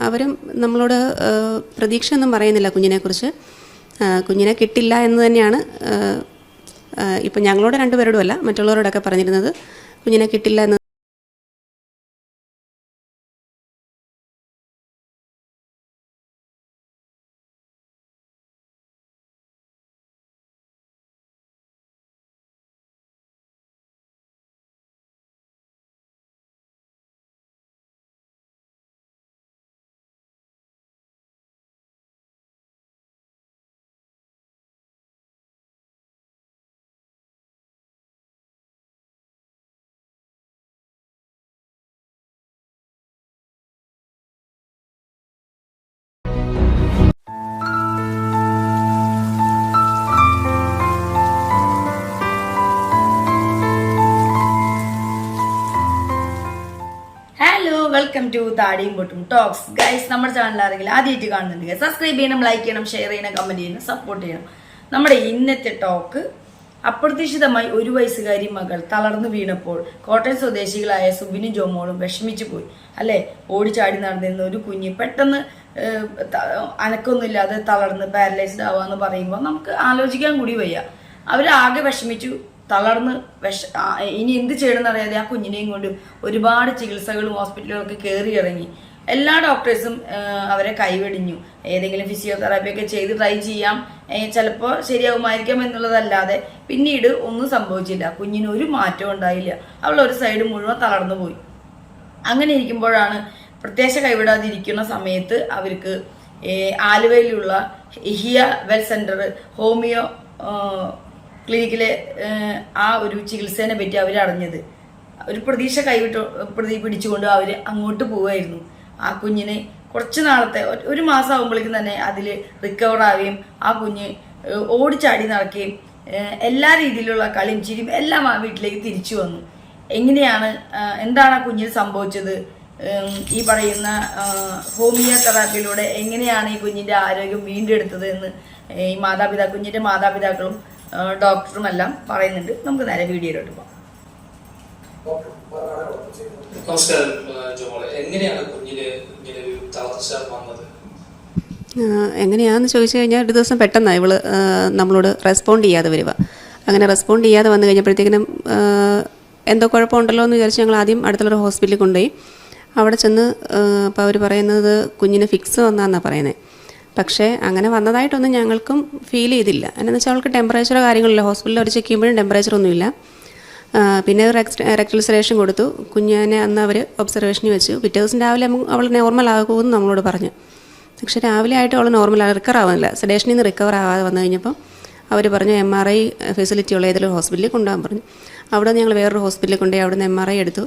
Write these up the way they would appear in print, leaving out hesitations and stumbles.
അവരും നമ്മളോട് പ്രതീക്ഷയൊന്നും പറയുന്നില്ല കുഞ്ഞിനെക്കുറിച്ച്. കുഞ്ഞിനെ കിട്ടില്ല എന്ന് തന്നെയാണ് ഇപ്പം ഞങ്ങളോട് രണ്ടുപേരോടും അല്ല മറ്റുള്ളവരോടൊക്കെ പറഞ്ഞിരുന്നത്. കുഞ്ഞിനെ കിട്ടില്ല എന്ന്. വെൽക്കം ടു താടിയും പൊട്ടും ടോക്സ് ഗൈസ്. നമ്മുടെ ചാനൽ ആരെങ്കിലും ആദ്യമായിട്ട് കാണുന്നുണ്ടെങ്കിൽ സബ്സ്ക്രൈബ് ചെയ്യണം, ലൈക്ക് ചെയ്യണം, ഷെയർ ചെയ്യണം, കമന്റ് ചെയ്യണം, സപ്പോർട്ട് ചെയ്യണം. നമ്മുടെ ഇന്നത്തെ ടോക്ക്, അപ്രതീക്ഷിതമായി 1 വയസ്സുകാരി മകൾ തളർന്നു വീണപ്പോൾ കോട്ടയം സ്വദേശികളായ സുബിനും ജോമോളും വിഷമിച്ചു പോയി അല്ലേ. ഓടിച്ചാടി നടന്നിരുന്ന ഒരു കുഞ്ഞ് പെട്ടെന്ന് അനക്കൊന്നുമില്ലാതെ തളർന്ന് പാരലൈസ്ഡ് ആവാന്ന് പറയുമ്പോൾ നമുക്ക് ആലോചിക്കാൻ കൂടി വയ്യ. അവരാകെ വിഷമിച്ചു, തളർന്ന് ഇനി എന്ത് ചെയ്യണമെന്ന് അറിയാതെ ആ കുഞ്ഞിനെയും കൊണ്ട് ഒരുപാട് ചികിത്സകളും ഹോസ്പിറ്റലുകളൊക്കെ കയറി ഇറങ്ങി. എല്ലാ ഡോക്ടേഴ്സും അവരെ കൈവെടിഞ്ഞു. ഏതെങ്കിലും ഫിസിയോതെറാപ്പിയൊക്കെ ചെയ്ത് ട്രൈ ചെയ്യാം, ചിലപ്പോൾ ശരിയാവുമായിരിക്കാം എന്നുള്ളതല്ലാതെ പിന്നീട് ഒന്നും സംഭവിച്ചില്ല. കുഞ്ഞിന് ഒരു മാറ്റവും ഉണ്ടായില്ല. അവൾ ഒരു സൈഡ് മുഴുവൻ തളർന്നു പോയി. അങ്ങനെ ഇരിക്കുമ്പോഴാണ് പ്രത്യാശ കൈവിടാതിരിക്കുന്ന സമയത്ത് അവർക്ക് ആലുവയിലുള്ള ഇഹിയ വെൽ സെന്റർ ഹോമിയോ ക്ലിനിക്കിലെ ആ ഒരു ചികിത്സേനെ പറ്റി അവർ അറിഞ്ഞത്. ഒരു പ്രതീക്ഷ പിടിച്ചുകൊണ്ട് അവർ അങ്ങോട്ട് പോവുമായിരുന്നു. ആ കുഞ്ഞിന് കുറച്ച് നാളത്തെ 1 മാസം ആകുമ്പോഴേക്കും തന്നെ അതിൽ റിക്കവർ ആവുകയും ആ കുഞ്ഞ് ഓടിച്ചാടി നടക്കുകയും എല്ലാ രീതിയിലുള്ള കളിയും ചിരിയും എല്ലാം ആ വീട്ടിലേക്ക് തിരിച്ചു വന്നു. എന്താണ് ആ കുഞ്ഞിന് സംഭവിച്ചത്, ഈ പറയുന്ന ഹോമിയോ തെറാപ്പിയിലൂടെ എങ്ങനെയാണ് ഈ കുഞ്ഞിന്റെ ആരോഗ്യം വീണ്ടെടുത്തത് എന്ന് ഈ കുഞ്ഞിന്റെ മാതാപിതാക്കളും ഡോക്ടറുമെല്ലാം പറയുന്നുണ്ട്. നമുക്ക് നേരെ വീഡിയോയിലോട്ട് പോകാം. നമസ്കാരം ജോമോളെ, എങ്ങനെയാണ് കുഞ്ഞിന് ഇങ്ങനെ ഒരു തളർച്ച വന്നത്? എങ്ങനെയാണെന്ന് ചോദിച്ചു കഴിഞ്ഞാൽ ഒരു ദിവസം പെട്ടെന്നാണ് ഇവള് നമ്മളോട് റെസ്പോണ്ട് ചെയ്യാതെ വരിക. അങ്ങനെ റെസ്പോണ്ട് ചെയ്യാതെ വന്നു കഴിഞ്ഞപ്പോഴത്തേക്കിനും എന്തോ കുഴപ്പമുണ്ടല്ലോ എന്ന് വിചാരിച്ച് ഞങ്ങൾ ആദ്യം അടുത്തുള്ളൊരു ഹോസ്പിറ്റലിൽ കൊണ്ടുപോയി. അവിടെ ചെന്ന് അപ്പോൾ അവർ പറയുന്നത് കുഞ്ഞിന് ഫിക്സ് വന്നാന്നാണ് പറയുന്നത്. പക്ഷേ അങ്ങനെ വന്നതായിട്ടൊന്നും ഞങ്ങൾക്കും ഫീൽ ചെയ്തില്ല. എന്നാന്ന് വെച്ചാൽ അവൾക്ക് ടെമ്പറേച്ചറോ കാര്യങ്ങളില്ല. ഹോസ്പിറ്റലിൽ അവർ ചെക്ക് ചെയ്യുമ്പോഴും ടെമ്പറേച്ചറൊന്നുമില്ല. പിന്നെ റെക്ടലൈസേഷൻ കൊടുത്തു. കുഞ്ഞിനെ അന്ന് അവർ ഒബ്സർവേഷനിൽ വെച്ചു. പിറ്റേ ദിവസം രാവിലെ അവൾ നോർമൽ ആകുമെന്ന് നമ്മളോട് പറഞ്ഞു. പക്ഷേ രാവിലെ ആയിട്ട് അവൾ റിക്കവർ ആവുന്നില്ല. സെഡേഷനിൽ നിന്ന് റിക്കവർ ആവാതെ വന്നു കഴിഞ്ഞപ്പം അവർ പറഞ്ഞു MRI ഫെസിലിറ്റി ഉള്ള ഏതെങ്കിലും ഹോസ്പിറ്റലിൽ കൊണ്ടുപോകാൻ പറഞ്ഞു. അവിടെ ഞങ്ങൾ വേറൊരു ഹോസ്പിറ്റലിൽ കൊണ്ടുപോയി അവിടുന്ന് MRI എടുത്തു.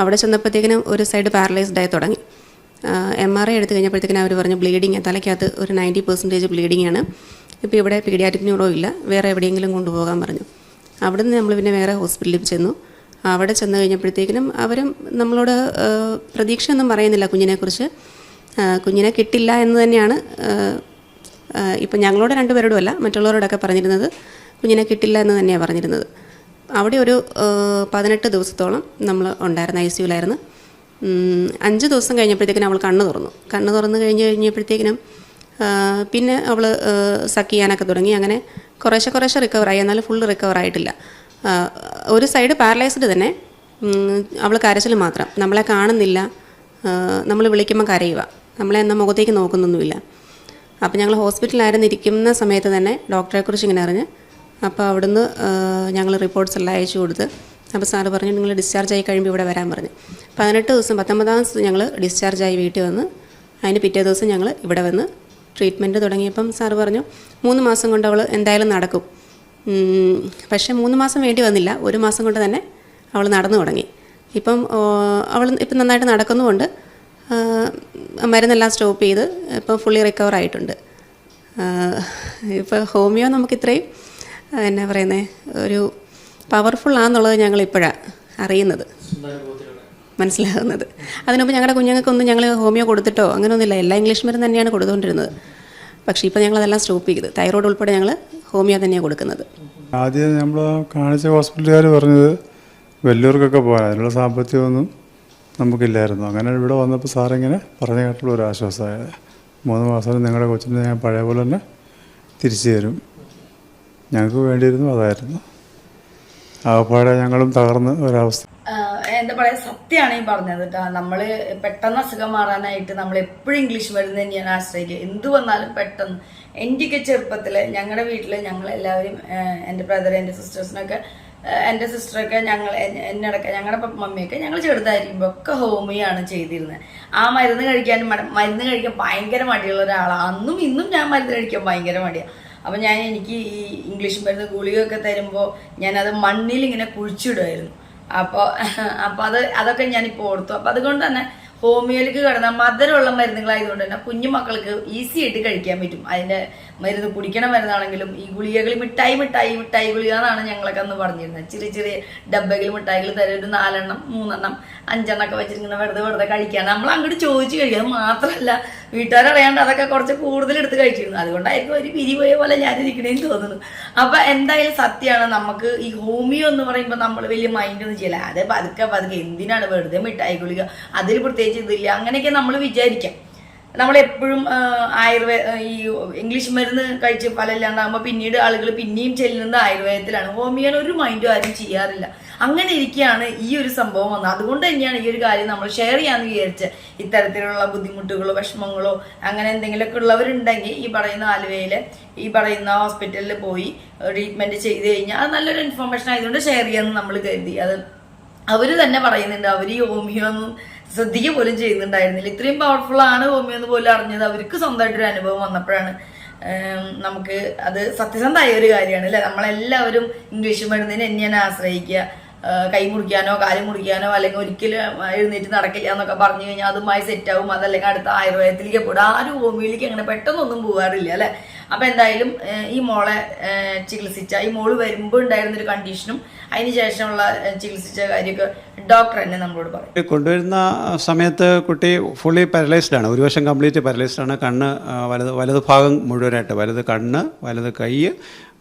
അവിടെ ചെന്നപ്പോഴത്തേക്കിനും ഒരു സൈഡ് പാരലൈസ്ഡ് ആയി തുടങ്ങി. MRI എടുത്തു കഴിഞ്ഞപ്പോഴത്തേക്കിനും അവർ പറഞ്ഞു ബ്ലീഡിങ്, തലയ്ക്കകത്ത് ഒരു 90% ബ്ലീഡിങ് ആണ്. ഇപ്പോൾ ഇവിടെ പീഡിയാട്രിക് ന്യൂറോ ഇല്ല, വേറെ എവിടെയെങ്കിലും കൊണ്ടുപോകാൻ പറഞ്ഞു. അവിടെ നിന്ന് നമ്മൾ പിന്നെ വേറെ ഹോസ്പിറ്റലിൽ ചെന്നു. അവിടെ ചെന്ന് കഴിഞ്ഞപ്പോഴത്തേക്കിനും അവരും നമ്മളോട് പ്രതീക്ഷയൊന്നും പറയുന്നില്ല കുഞ്ഞിനെക്കുറിച്ച്. കുഞ്ഞിനെ കിട്ടില്ല എന്ന് തന്നെയാണ് ഇപ്പം ഞങ്ങളോട് രണ്ടുപേരോടും അല്ല മറ്റുള്ളവരോടൊക്കെ പറഞ്ഞിരുന്നത്. കുഞ്ഞിനെ കിട്ടില്ല എന്ന് തന്നെയാണ് പറഞ്ഞിരുന്നത്. അവിടെ ഒരു 18 ദിവസത്തോളം നമ്മൾ ഉണ്ടായിരുന്നു, ICUലായിരുന്നു. 5 ദിവസം കഴിഞ്ഞപ്പോഴത്തേക്കിനും അവൾ കണ്ണ് തുറന്നു കഴിഞ്ഞപ്പോഴത്തേക്കിനും പിന്നെ അവൾ സക്ക് ചെയ്യാനൊക്കെ തുടങ്ങി. അങ്ങനെ കുറേശ്ശെ റിക്കവറായി. എന്നാലും ഫുൾ റിക്കവർ ആയിട്ടില്ല. ഒരു സൈഡ് പാരലൈസ്ഡ് തന്നെ. അവൾ കരച്ചിൽ മാത്രം, നമ്മളെ കാണുന്നില്ല. നമ്മൾ വിളിക്കുമ്പോൾ കരയുക, നമ്മളെ എന്നാൽ മുഖത്തേക്ക് നോക്കുന്നൊന്നുമില്ല. അപ്പോൾ ഞങ്ങൾ ഹോസ്പിറ്റലിലായിരുന്നു ഇരിക്കുന്ന സമയത്ത് തന്നെ ഡോക്ടറെക്കുറിച്ച് ഇങ്ങനെ അറിഞ്ഞ്. അപ്പോൾ അവിടുന്ന് ഞങ്ങൾ റിപ്പോർട്ട്സ് എല്ലാം അയച്ചു കൊടുത്ത്. അപ്പോൾ സാറ് പറഞ്ഞു നിങ്ങൾ ഡിസ്ചാർജ് ആയി കഴിയുമ്പോൾ ഇവിടെ വരാൻ പറഞ്ഞു. 18 ദിവസം 19-ാം ദിവസം ഞങ്ങൾ ഡിസ്ചാർജായി വീട്ടിൽ വന്ന്. അതിന് പിറ്റേ ദിവസം ഞങ്ങൾ ഇവിടെ വന്ന് ട്രീറ്റ്മെൻറ്റ് തുടങ്ങിയപ്പം സാറ് പറഞ്ഞു 3 മാസം കൊണ്ട് അവൾ എന്തായാലും നടക്കും. പക്ഷേ 3 മാസം വേണ്ടി വന്നില്ല, 1 മാസം കൊണ്ട് തന്നെ അവൾ നടന്നു തുടങ്ങി. ഇപ്പം നന്നായിട്ട് നടക്കുന്നുമുണ്ട്. മരുന്നെല്ലാം സ്റ്റോപ്പ് ചെയ്ത് ഇപ്പം ഫുള്ളി റിക്കവർ ആയിട്ടുണ്ട്. ഇപ്പോൾ ഹോമിയോ നമുക്ക് ഇത്രയും എന്നാ പറയുന്നത് ഒരു പവർഫുള്ളാന്നുള്ളത് ഞങ്ങൾ ഇപ്പോഴാണ് അറിയുന്നത്, മനസ്സിലാകുന്നത്. അതിനുമുമ്പ് ഞങ്ങളുടെ കുഞ്ഞുങ്ങൾക്കൊന്നും ഞങ്ങൾ ഹോമിയോ കൊടുത്തിട്ടോ അങ്ങനെയൊന്നുമില്ല. എല്ലാ ഇംഗ്ലീഷ് മരുന്ന് തന്നെയാണ് കൊടുത്തുകൊണ്ടിരുന്നത്. പക്ഷേ ഇപ്പോൾ ഞങ്ങളതെല്ലാം സ്റ്റോപ്പ് ചെയ്ത് തൈറോയ്ഡ് ഉൾപ്പെടെ ഞങ്ങൾ ഹോമിയോ തന്നെയാണ് കൊടുക്കുന്നത്. ആദ്യം നമ്മൾ കാണിച്ച ഹോസ്പിറ്റലുകാർ പറഞ്ഞത് വലിയവർക്കൊക്കെ പോകാം, അതിനുള്ള സാമ്പത്തികമൊന്നും നമുക്കില്ലായിരുന്നു. അങ്ങനെ ഇവിടെ വന്നപ്പോൾ സാറിങ്ങനെ പറഞ്ഞു കേട്ടുള്ള ഒരു ആശ്വാസമായത്. 3 മാസം നിങ്ങളുടെ കൊച്ചിനെ ഞാൻ പഴയ പോലെ തന്നെ തിരിച്ചു തരും. ഞങ്ങൾക്ക് വേണ്ടിയിരുന്നു അതായിരുന്നു. ആകപ്പാടെ ഞങ്ങളും തകർന്ന് ഒരവസ്ഥ. എന്താ പറയുക, സത്യമാണ് ഈ പറഞ്ഞത് കേട്ടോ. നമ്മൾ പെട്ടെന്ന് അസുഖം മാറാനായിട്ട് നമ്മൾ എപ്പോഴും ഇംഗ്ലീഷ് മരുന്ന് തന്നെയാണ് ആശ്രയിക്കുക. എന്ത് വന്നാലും പെട്ടെന്ന്. എൻ്റെയൊക്കെ ചെറുപ്പത്തിൽ ഞങ്ങളുടെ വീട്ടിൽ ഞങ്ങളെല്ലാവരും, എൻ്റെ ബ്രദർ, എൻ്റെ സിസ്റ്റേഴ്സിനൊക്കെ, എൻ്റെ സിസ്റ്ററൊക്കെ, എന്നടക്കം ഞങ്ങളുടെ മമ്മിയൊക്കെ ഞങ്ങൾ ചെറുതായിരിക്കുമ്പോൾ ഒക്കെ ഹോമിയാണ് ചെയ്തിരുന്നത്. ആ മരുന്ന് കഴിക്കാൻ ഭയങ്കര മടിയുള്ള ഒരാളാണ്. അന്നും ഇന്നും ഞാൻ മരുന്ന് കഴിക്കാൻ ഭയങ്കര മടിയാണ്. അപ്പം എനിക്ക് ഈ ഇംഗ്ലീഷ് മരുന്ന് ഗുളികയൊക്കെ തരുമ്പോൾ ഞാനത് മണ്ണിൽ ഇങ്ങനെ കുഴിച്ചിടുമായിരുന്നു. അപ്പോൾ അതൊക്കെ ഞാനിപ്പോൾ ഓർത്തു. അപ്പം അതുകൊണ്ട് തന്നെ ഹോമിയോയിലേക്ക് കിടന്ന മധുരമുള്ള മരുന്നുകളായതുകൊണ്ട് തന്നെ കുഞ്ഞു മക്കൾക്ക് ഈസി ആയിട്ട് കഴിക്കാൻ പറ്റും. അതിൻ്റെ മരുന്ന് കുടിക്കണ മരുന്നാണെങ്കിലും ഈ ഗുളികകൾ മിഠായി ഗുളിക എന്നാണ് ഞങ്ങളൊക്കെ അന്ന് പറഞ്ഞിരുന്നത്. ചെറിയ ഡബ്ബകൾ മിഠായികൾ തരും, ഒരു 4 എണ്ണം 3 എണ്ണം 5 എണ്ണമൊക്കെ വെച്ചിരിക്കുന്ന വെറുതെ കഴിക്കാൻ നമ്മൾ അങ്ങോട്ട് ചോദിച്ച് കഴിക്കുക. അത് മാത്രമല്ല വീട്ടുകാരറിയാണ്ട് അതൊക്കെ കുറച്ച് കൂടുതൽ എടുത്ത് കഴിച്ചിരുന്നു. അതുകൊണ്ടായിരിക്കും ഒരു പിരി പോയ പോലെ ഞാനിരിക്കണേന്ന് തോന്നുന്നു. അപ്പം എന്തായാലും സത്യമാണ്, നമുക്ക് ഈ ഹോമിയോ എന്ന് പറയുമ്പോൾ നമ്മൾ വലിയ മൈൻഡൊന്നും ചെയ്യില്ല. അത് പതുക്കെ എന്തിനാണ് വെറുതെ മിഠായി ഗുളിക, അതിൽ പ്രത്യേകിച്ച് ഇതില്ല, അങ്ങനെയൊക്കെ നമ്മൾ വിചാരിക്കാം. നമ്മളെപ്പോഴും ഈ ഇംഗ്ലീഷ് മരുന്ന് കഴിച്ച് ഫലമില്ലാണ്ടാകുമ്പോൾ പിന്നീട് ആളുകൾ പിന്നെയും ചെല്ലുന്നത് ആയുർവേദത്തിലാണ്. ഹോമിയോന് ഒരു മൈൻഡും ആരും ചെയ്യാറില്ല. അങ്ങനെ ഇരിക്കുകയാണ് ഈ ഒരു സംഭവം വന്നത്. അതുകൊണ്ട് തന്നെയാണ് ഈ ഒരു കാര്യം നമ്മൾ ഷെയർ ചെയ്യാമെന്ന് വിചാരിച്ച്. ഇത്തരത്തിലുള്ള ബുദ്ധിമുട്ടുകളോ വിഷമങ്ങളോ അങ്ങനെ എന്തെങ്കിലുമൊക്കെ ഉള്ളവരുണ്ടെങ്കിൽ ഈ പറയുന്ന ആലുവയിലെ ഈ പറയുന്ന ഹോസ്പിറ്റലിൽ പോയി ട്രീറ്റ്മെൻറ്റ് ചെയ്ത് കഴിഞ്ഞാൽ അത് നല്ലൊരു ഇൻഫർമേഷൻ ആയതുകൊണ്ട് ഷെയർ ചെയ്യാമെന്ന് നമ്മൾ കരുതി. അത് അവർ തന്നെ പറയുന്നുണ്ട്, അവർ ഈ ഹോമിയോ ഒന്നും ശ്രദ്ധിക്കുക പോലും ചെയ്യുന്നുണ്ടായിരുന്നില്ല. ഇത്രയും പവർഫുൾ ആണ് ഹോമിയോ എന്ന് പോലും അറിഞ്ഞത് അവർക്ക് സ്വന്തമായിട്ടൊരു അനുഭവം വന്നപ്പോഴാണ്. നമുക്ക് അത് സത്യസന്ധമായ ഒരു കാര്യമാണ് അല്ലേ. നമ്മളെല്ലാവരും ഇംഗ്ലീഷ് മരുന്നിന് തന്നെയാണ് ആശ്രയിക്കുക. കൈ മുറിക്കാനോ കാല് മുറിക്കാനോ അല്ലെങ്കിൽ ഒരിക്കലും എഴുന്നേറ്റ് നടക്കില്ല എന്നൊക്കെ പറഞ്ഞു കഴിഞ്ഞാൽ അതുമായി സെറ്റാവും. അതല്ലെങ്കിൽ അടുത്ത ആയുർവേദത്തിലേക്ക് പോയിട്ട് ആരും ഹോമിയോയിലേക്ക് അങ്ങനെ പെട്ടെന്നൊന്നും പോകാറില്ല അല്ലേ. അപ്പം എന്തായാലും ഈ മോളെ ചികിത്സിച്ച, ഈ മോള് വരുമ്പോൾ ഉണ്ടായിരുന്നൊരു കണ്ടീഷനും അതിന് ശേഷമുള്ള ചികിത്സിച്ച കാര്യമൊക്കെ ഡോക്ടർ തന്നെ നമ്മളോട് പറയും. കൊണ്ടുവരുന്ന സമയത്ത് കുട്ടി ഫുള്ളി പാരലൈസ്ഡ് ആണ്, ഒരു വശം കംപ്ലീറ്റ് പാരലൈസ്ഡ് ആണ്. കണ്ണ് വലത് ഭാഗം മുഴുവനായിട്ട്, വലത് കണ്ണ്, വലത് കൈ,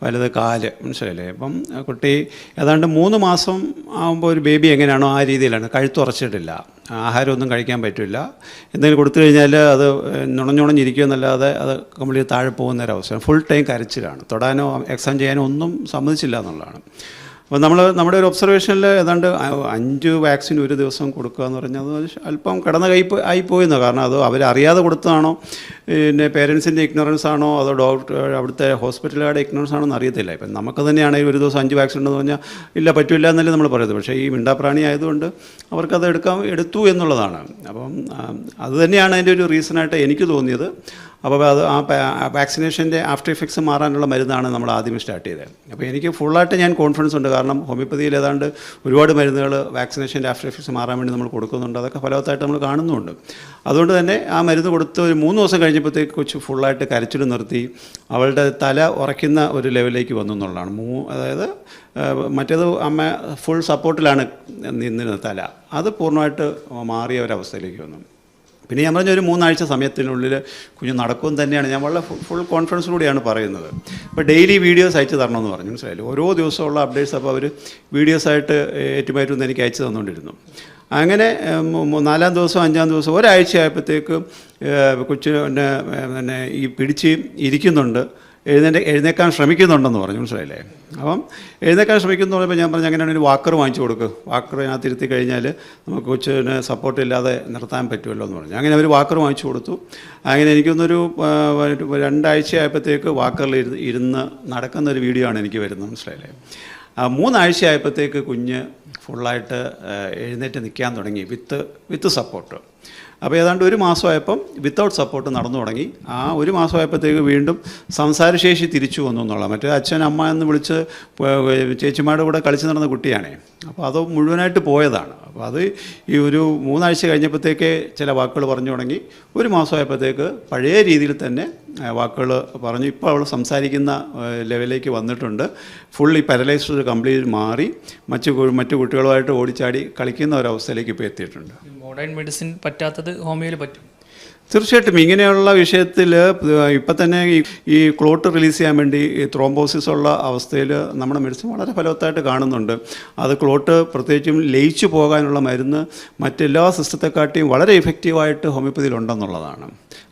വലത് കാല്, മനസ്സിലായില്ലേ. അപ്പം കുട്ടി ഏതാണ്ട് 3 മാസം ആകുമ്പോൾ ഒരു ബേബി എങ്ങനെയാണോ ആ രീതിയിലാണ്. കഴുത്തുറച്ചിട്ടില്ല, ആഹാരമൊന്നും കഴിക്കാൻ പറ്റില്ല. എന്തെങ്കിലും കൊടുത്തു കഴിഞ്ഞാൽ അത് നുണഞ്ഞുണഞ്ഞിരിക്കുമെന്നല്ലാതെ അത് കംപ്ലീറ്റ് താഴെ പോകുന്നൊരവസ്ഥ. ഫുൾ ടൈം കരച്ചിലാണ്, തൊടാനോ എക്സാം ചെയ്യാനോ ഒന്നും സമ്മതിച്ചില്ല എന്നുള്ളതാണ്. അപ്പോൾ നമ്മുടെ ഒരു ഒബ്സർവേഷനിൽ ഏതാണ്ട് 5 വാക്സിൻ ഒരു ദിവസം കൊടുക്കുക എന്ന് പറഞ്ഞാൽ അത് അല്പം കടന്ന കയ്പ് ആയിപ്പോയെന്ന്. കാരണം അത് അവരറിയാതെ കൊടുത്തതാണോ, പിന്നെ പേരൻസിൻ്റെ ഇഗ്നോറൻസ് ആണോ, അതോ അവിടുത്തെ ഹോസ്പിറ്റലുകാരുടെ ഇഗ്നോറൻസ് ആണോ എന്ന് അറിയത്തില്ല. ഇപ്പം നമുക്ക് തന്നെയാണെങ്കിൽ ഒരു ദിവസം 5 വാക്സിൻ ഉണ്ടെന്ന് പറഞ്ഞാൽ ഇല്ല, പറ്റില്ല എന്നല്ലേ നമ്മൾ പറയുന്നത്. പക്ഷേ ഈ മിണ്ടാപ്രാണി ആയതുകൊണ്ട് അവർക്കത് എടുത്തു എന്നുള്ളതാണ്. അപ്പം അത് തന്നെയാണ് അതിൻ്റെ ഒരു റീസണായിട്ട് എനിക്ക് തോന്നിയത്. അപ്പോൾ അത് ആ വാക്സിനേഷൻ്റെ ആഫ്റ്റർ എഫക്ട്സ് മാറാനുള്ള മരുന്നാണ് നമ്മൾ ആദ്യം സ്റ്റാർട്ട് ചെയ്തത്. അപ്പോൾ എനിക്ക് ഫുള്ളായിട്ട് ഞാൻ കോൺഫിഡൻസ് ഉണ്ട്. കാരണം ഹോമിയോപ്പതിയിൽ ഏതാണ്ട് ഒരുപാട് മരുന്നുകൾ വാക്സിനേഷൻ്റെ ആഫ്റ്റർ എഫക്ട്സ് മാറാൻ വേണ്ടി നമ്മൾ കൊടുക്കുന്നുണ്ട്. അതൊക്കെ ഫലവത്തായിട്ട് നമ്മൾ കാണുന്നുമുണ്ട്. അതുകൊണ്ട് തന്നെ ആ മരുന്ന് കൊടുത്ത് ഒരു 3 ദിവസം കഴിഞ്ഞപ്പോഴത്തേക്ക് കൊച്ച് ഫുള്ളായിട്ട് കരച്ചിൽ നിർത്തി, അവളുടെ തല ഉറയ്ക്കുന്ന ഒരു ലെവലിലേക്ക് വന്നു എന്നുള്ളതാണ്. അതായത് മറ്റേത് അമ്മ ഫുൾ സപ്പോർട്ടിലാണ് നിന്നിരുന്നത്, തല അത് പൂർണ്ണമായിട്ട് മാറിയ ഒരവസ്ഥയിലേക്ക് വന്നു. പിന്നെ ഞാൻ പറഞ്ഞ ഒരു 3 ആഴ്ച സമയത്തിനുള്ളിൽ കുഞ്ഞ് നടക്കുമെന്ന് തന്നെയാണ് ഞാൻ വളരെ ഫുൾ കോൺഫിഡൻസോടെയാണ് പറയുന്നത്. അപ്പോൾ ഡെയിലി വീഡിയോസ് അയച്ചു തരണമെന്ന് പറഞ്ഞു, മനസ്സിലായില്ലേ. ഓരോ ദിവസമുള്ള അപ്ഡേറ്റ്സ് അപ്പോൾ അവർ വീഡിയോസായിട്ട് ഏറ്റുമായിട്ടൊന്ന് എനിക്ക് അയച്ചു തന്നുകൊണ്ടിരുന്നു. അങ്ങനെ 4-ാം ദിവസം 5-ാം ദിവസം ഒരാഴ്ചയായപ്പോഴത്തേക്ക് കൊച്ചിനെ ഈ പിടിച്ച് ഇരിക്കുന്നുണ്ട്, എഴുന്നേക്കാൻ ശ്രമിക്കുന്നുണ്ടെന്ന് പറഞ്ഞു, മനസ്സിലായില്ലേ. അപ്പം എഴുന്നേക്കാൻ ശ്രമിക്കുന്നു പറയുമ്പോൾ ഞാൻ പറഞ്ഞു അങ്ങനെയാണെങ്കിൽ ഒരു വാക്കർ വാങ്ങിച്ചു കൊടുക്കുക, വാക്കറിനകത്ത് ഇരുത്തി കഴിഞ്ഞാൽ നമുക്ക് കൊച്ചിന് സപ്പോർട്ടില്ലാതെ നിർത്താൻ പറ്റുമല്ലോ എന്ന് പറഞ്ഞു. അങ്ങനെ അവർ വാക്കർ വാങ്ങിച്ചു കൊടുത്തു. അങ്ങനെ എനിക്കൊന്നൊരു 2 ആഴ്ചയായപ്പോഴത്തേക്ക് വാക്കറിൽ ഇരുന്ന് നടക്കുന്ന ഒരു വീഡിയോ ആണ് എനിക്ക് വരുന്നത്, മനസ്സിലായില്ലേ. 3 ആഴ്ചയായപ്പോഴത്തേക്ക് കുഞ്ഞ് ഫുള്ളായിട്ട് എഴുന്നേറ്റ് നിൽക്കാൻ തുടങ്ങി വിത്ത് സപ്പോർട്ട്. അപ്പോൾ ഏതാണ്ട് 1 മാസമായപ്പം വിത്തൗട്ട് സപ്പോർട്ട് നടന്നു തുടങ്ങി. ആ 1 മാസമായപ്പോഴത്തേക്ക് വീണ്ടും സംസാരശേഷി തിരിച്ചു വന്നു എന്നുള്ള. മറ്റേ അച്ഛൻ അമ്മ എന്ന് വിളിച്ച് ചേച്ചിമാരുടെ കൂടെ കളിച്ച് നടന്ന കുട്ടിയാണേ. അപ്പോൾ അത് മുഴുവനായിട്ട് പോയതാണ്. അപ്പോൾ അത് ഈ ഒരു 3 ആഴ്ച കഴിഞ്ഞപ്പോഴത്തേക്ക് ചില വാക്കുകൾ പറഞ്ഞു തുടങ്ങി. 1 മാസമായപ്പോഴത്തേക്ക് പഴയ രീതിയിൽ തന്നെ വാക്കുകൾ പറഞ്ഞു. ഇപ്പോൾ അവൾ സംസാരിക്കുന്ന ലെവലിലേക്ക് വന്നിട്ടുണ്ട്. ഫുള്ളി പാരലൈസ്ഡ് കംപ്ലീറ്റ് മാറി മറ്റു കുട്ടികളുമായിട്ട് ഓടിച്ചാടി കളിക്കുന്ന ഒരവസ്ഥയിലേക്ക് ഇപ്പോൾ എത്തിയിട്ടുണ്ട്. മോഡേൺ മെഡിസിൻ പറ്റാത്തത് ഹോമിയോയിൽ പറ്റും. തീർച്ചയായിട്ടും ഇങ്ങനെയുള്ള വിഷയത്തിൽ ഇപ്പം തന്നെ ഈ ക്ലോട്ട് റിലീസ് ചെയ്യാൻ വേണ്ടി ഈ ത്രോംബോസിസ് ഉള്ള അവസ്ഥയിൽ നമ്മുടെ മെഡിസിൻ വളരെ ഫലവത്തായിട്ട് കാണുന്നുണ്ട്. അത് ക്ലോട്ട് പ്രത്യേകിച്ചും ലയിച്ചു പോകാനുള്ള മരുന്ന് മറ്റെല്ലാ സിസ്റ്റത്തെക്കാട്ടിയും വളരെ ഇഫക്റ്റീവായിട്ട് ഹോമിയോപ്പതിയിൽ ഉണ്ടെന്നുള്ളതാണ്.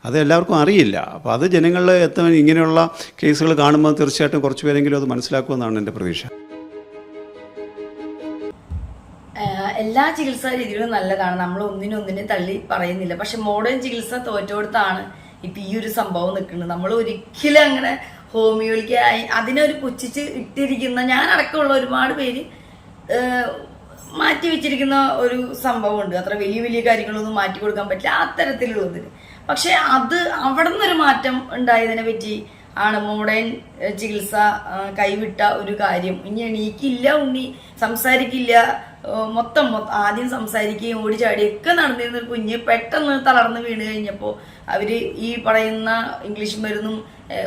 അത് എല്ലാവർക്കും അറിയില്ല. അപ്പോൾ അത് ജനങ്ങളിൽ എത്താൻ ഇങ്ങനെയുള്ള കേസുകൾ കാണുമ്പോൾ തീർച്ചയായിട്ടും കുറച്ച് പേരെങ്കിലും അത് മനസ്സിലാക്കുമെന്നാണ് എൻ്റെ പ്രതീക്ഷ. എല്ലാ ചികിത്സാ രീതികളും നല്ലതാണ്, നമ്മൾ ഒന്നിനൊന്നിനെ തള്ളി പറയുന്നില്ല. പക്ഷെ മോഡേൺ ചികിത്സ തോറ്റോടത്താണ് ഇപ്പം ഈ ഒരു സംഭവം നിൽക്കുന്നത്. നമ്മൾ ഒരിക്കലും അങ്ങനെ ഹോമിയോയിലേക്ക് അതിനൊരു പുച്ഛിച്ച് ഇട്ടിരിക്കുന്ന, ഞാൻ അടക്കമുള്ള ഒരുപാട് പേര് മാറ്റി വെച്ചിരിക്കുന്ന ഒരു സംഭവമുണ്ട്. അത്ര വലിയ വലിയ കാര്യങ്ങളൊന്നും മാറ്റി കൊടുക്കാൻ പറ്റില്ല അത്തരത്തിലുള്ളതിന്. പക്ഷെ അത് അവിടെ നിന്നൊരു മാറ്റം ഉണ്ടായതിനെ പറ്റി ആണ് മോഡേൺ ചികിത്സ കൈവിട്ട ഒരു കാര്യം. ഇനി എണീക്കില്ല, ഉണ്ണി സംസാരിക്കില്ല, മൊത്തം ആദ്യം സംസാരിക്കുകയും ഓടിച്ചാടിയൊക്കെ നടന്നിരുന്ന ഒരു കുഞ്ഞ് പെട്ടെന്ന് തളർന്ന് വീണ് കഴിഞ്ഞപ്പോൾ അവർ ഈ പറയുന്ന ഇംഗ്ലീഷ് മരുന്നും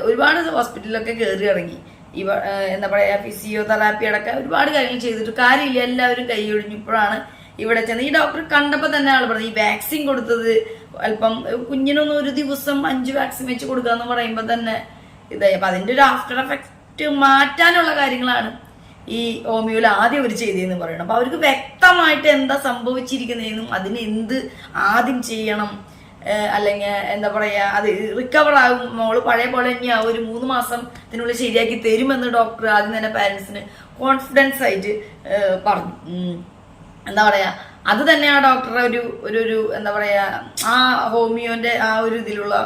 ഒരുപാട് ഹോസ്പിറ്റലിലൊക്കെ കയറി ഇറങ്ങി. എന്താ പറയുക, ഫിസിയോതെറാപ്പി അടക്കം ഒരുപാട് കാര്യങ്ങൾ ചെയ്തിട്ട് കാര്യമില്ല, എല്ലാവരും കൈയൊഴിഞ്ഞപ്പോഴാണ് ഇവിടെ ചെന്ന് ഈ ഡോക്ടർ കണ്ടപ്പോൾ തന്നെ ആൾ പറഞ്ഞു ഈ വാക്സിൻ കൊടുത്തത് അല്പം കുഞ്ഞിനൊന്നും ഒരു ദിവസം 5 വാക്സിൻ വെച്ച് കൊടുക്കുക എന്ന് പറയുമ്പോൾ തന്നെ ഇതായി. അപ്പം അതിൻ്റെ ഒരു ആഫ്റ്റർ എഫക്റ്റ് മാറ്റാനുള്ള കാര്യങ്ങളാണ് ഈ ഹോമിയോയിൽ ആദ്യം അവർ ചെയ്തതെന്ന് പറയണം. അപ്പോൾ അവർക്ക് വ്യക്തമായിട്ട് എന്താ സംഭവിച്ചിരിക്കുന്നതെന്നും അതിന് എന്ത് ആദ്യം ചെയ്യണം, അല്ലെങ്കിൽ എന്താ പറയുക, അത് റിക്കവർ ആകും, മോള് പഴയ പോലെ തന്നെയാവും, ഒരു 3 മാസത്തിനുള്ളിൽ ശരിയാക്കി തരുമെന്ന് ഡോക്ടർ ആദ്യം തന്നെ പാരൻസിന് കോൺഫിഡൻസ് ആയിട്ട് പറഞ്ഞു. എന്താ പറയുക, അത് തന്നെ ആ ഡോക്ടറെ ഒരു എന്താ പറയുക, ആ ഹോമിയോന്റെ ആ ഒരു ഇതിലുള്ള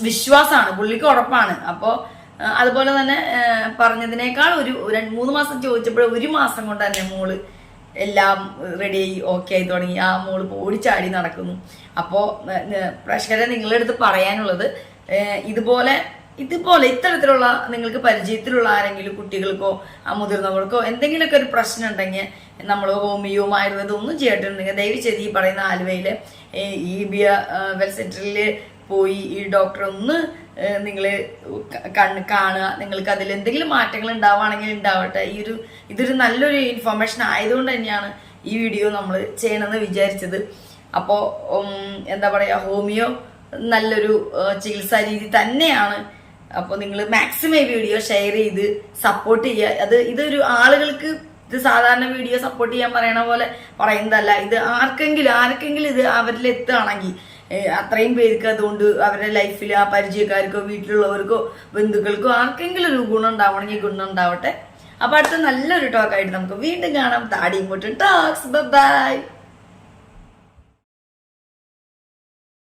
വിശ്വാസമാണ്, പുള്ളിക്ക് ഉറപ്പാണ്. അപ്പോൾ അതുപോലെ തന്നെ പറഞ്ഞതിനേക്കാൾ ഒരു 3 മാസം ചോദിച്ചപ്പോൾ 1 മാസം കൊണ്ട് തന്നെ മോള് എല്ലാം റെഡിയായി ഓക്കെ ആയി തുടങ്ങി. ആ മോള് ഓടിച്ചാടി നടക്കുന്നു. അപ്പോൾ പ്രേക്ഷകരെ നിങ്ങളുടെ അടുത്ത് പറയാനുള്ളത്, ഇതുപോലെ ഇത്തരത്തിലുള്ള നിങ്ങൾക്ക് പരിചയത്തിലുള്ള ആരെങ്കിലും കുട്ടികൾക്കോ മുതിർന്നവർക്കോ എന്തെങ്കിലുമൊക്കെ ഒരു പ്രശ്നം ഉണ്ടെങ്കിൽ, നമ്മൾ ഹോമിയോ ആയുർവേദം ഒന്നും ചെയ്തിട്ടുണ്ടെങ്കിൽ ദയവ് ചെയ്ത് ഈ പറയുന്ന ആലുവയിലെ ഈ വെൽ സെന്ററിൽ പോയി ഈ ഡോക്ടറെ ഒന്ന് നിങ്ങൾ കാണുക. നിങ്ങൾക്ക് അതിൽ എന്തെങ്കിലും മാറ്റങ്ങൾ ഉണ്ടാവുകയാണെങ്കിൽ ഉണ്ടാവട്ടെ. ഇതൊരു നല്ലൊരു ഇൻഫർമേഷൻ ആയതുകൊണ്ട് തന്നെയാണ് ഈ വീഡിയോ നമ്മൾ ചെയ്യണമെന്ന് വിചാരിച്ചത്. അപ്പോൾ എന്താ പറയുക, ഹോമിയോ നല്ലൊരു ചികിത്സാ രീതി തന്നെയാണ്. അപ്പോൾ നിങ്ങൾ മാക്സിമം ഈ വീഡിയോ ഷെയർ ചെയ്ത് സപ്പോർട്ട് ചെയ്യുക. ഇതൊരു ആളുകൾക്ക് ഇത് സാധാരണ വീഡിയോ സപ്പോർട്ട് ചെയ്യാൻ പറയണ പോലെ പറയുന്നതല്ല. ഇത് ആർക്കെങ്കിലും ഇത് അവരിൽ എത്തുകയാണെങ്കിൽ അത്രയും പേർക്ക് അതുകൊണ്ട് അവരുടെ ലൈഫിൽ ആ പരിചയക്കാർക്കോ വീട്ടിലുള്ളവർക്കോ ബന്ധുക്കൾക്കോ ആർക്കെങ്കിലും ഒരു ഗുണം ഉണ്ടാവണമെങ്കിൽ ഗുണം ഉണ്ടാവട്ടെ. അപ്പൊ അടുത്ത നല്ലൊരു ടോക്കായിട്ട് നമുക്ക് വീണ്ടും കാണാം. താടിയും പൊട്ടും ടോക്സ്. ബൈ.